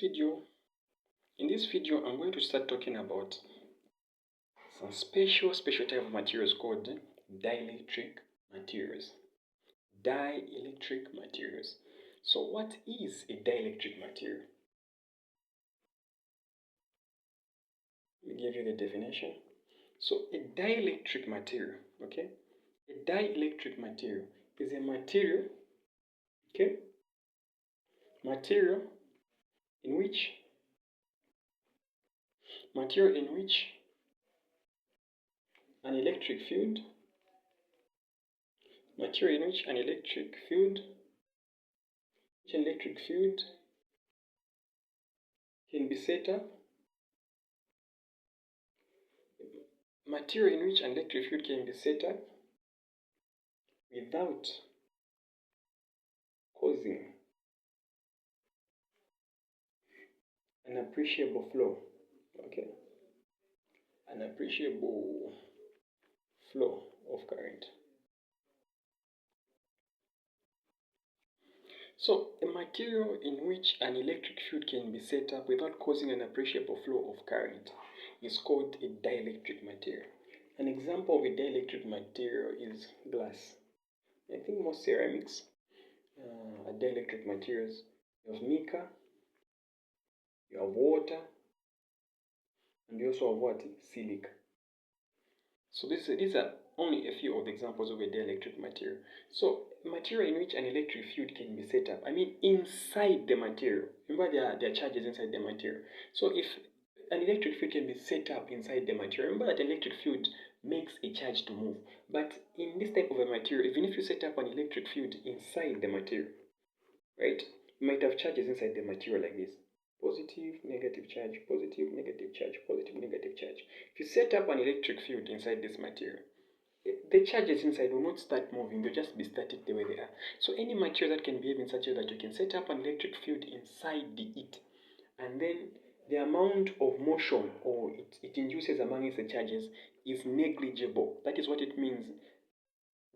in this video, I'm going to start talking about some special type of materials called dielectric materials. Dielectric materials. So what is a dielectric material? Let me give you the definition. So a dielectric material, okay? A dielectric material is a material, okay? Material in which an electric field can be set up. Material in which an electric field can be set up without causing an appreciable flow, okay? An appreciable flow of current. So a material in which an electric field can be set up without causing an appreciable flow of current is called a dielectric material. An example of a dielectric material is glass. I think most ceramics are dielectric materials. You have mica, you have water, and you also have what? Silica. So these are only a few of the examples of a dielectric material. So a material in which an electric field can be set up, I mean inside the material. Remember there are charges inside the material. So if an electric field can be set up inside the material, remember that electric field makes a charge to move. But in this type of a material, even if you set up an electric field inside the material, right, you might have charges inside the material like this. Positive, negative charge, positive, negative charge, positive, negative charge. If you set up an electric field inside this material, the charges inside will not start moving, they'll just be static the way they are. So any material that can behave in such a way that you can set up an electric field inside it, and then the amount of motion or it induces amongst the charges is negligible. That is what it means,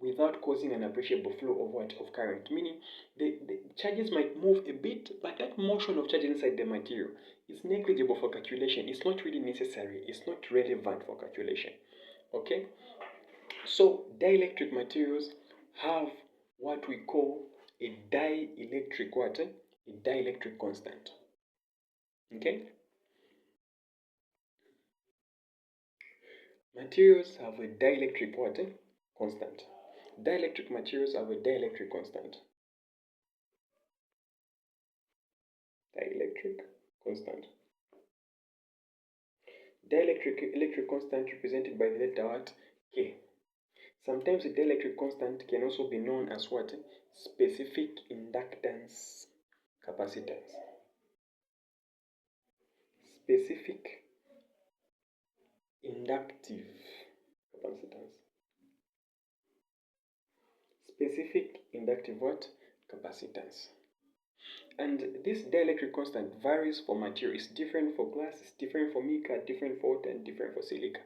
without causing an appreciable flow of what? Of current. Meaning the charges might move a bit, but that motion of charges inside the material is negligible for calculation. It's not really necessary. It's not relevant for calculation. Okay? So dielectric materials have what we call a dielectric what? A dielectric constant. Okay? Materials have a dielectric what? Constant. Dielectric materials have a dielectric constant. Dielectric constant. Dielectric constant represented by the letter what? K. Sometimes the dielectric constant can also be known as what? Specific inductance capacitance. Specific inductive capacitance. Specific inductive what? Capacitance. And this dielectric constant varies for material. It's different for glass, it's different for mica, different for water, and different for silica.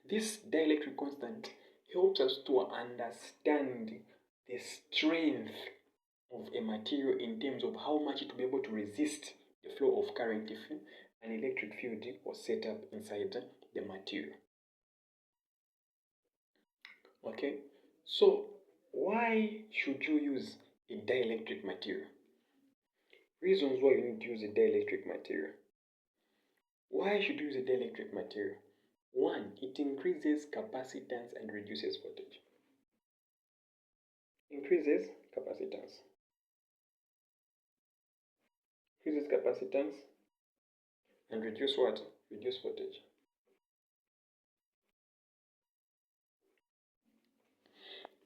This dielectric constant helps us to understand the strength of a material in terms of how much it will be able to resist the flow of current if an electric field was set up inside the material. Okay, so why should you use a dielectric material? Reasons why you need to use a dielectric material. Why should you use a dielectric material? One, it increases capacitance and reduces voltage. Increases capacitance. Increases capacitance and reduce what? Reduce voltage.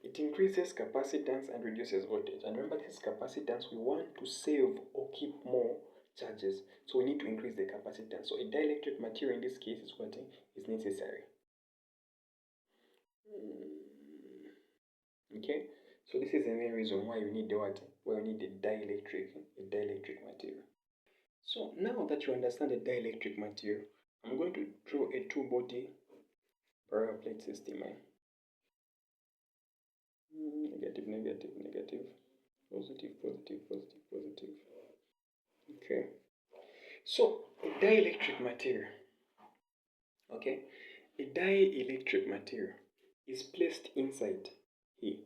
It increases capacitance and reduces voltage. And remember, this is capacitance. We want to save or keep more charges. So we need to increase the capacitance. So a dielectric material in this case is what is necessary. Okay? So this is the main reason why you need the what? Why you need a dielectric material. So now that you understand the dielectric material, I'm going to draw a two-body parallel plate system. Negative, negative, negative, positive, positive, positive, positive. Okay. So, a dielectric material, okay, a dielectric material is placed inside here,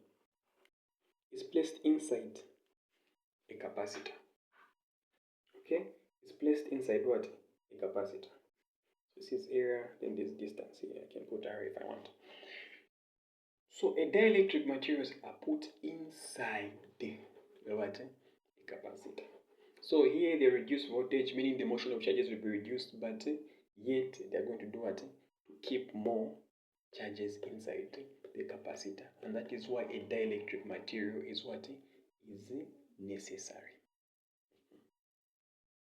is placed inside a capacitor, okay, it's placed inside what? A capacitor. This is area, then this distance here, I can put R if I want. So a dielectric materials are put inside the what? A capacitor. So here they reduce voltage, meaning the motion of charges will be reduced, but yet they are going to do what? To keep more charges inside the capacitor. And that is why a dielectric material is what? Is necessary.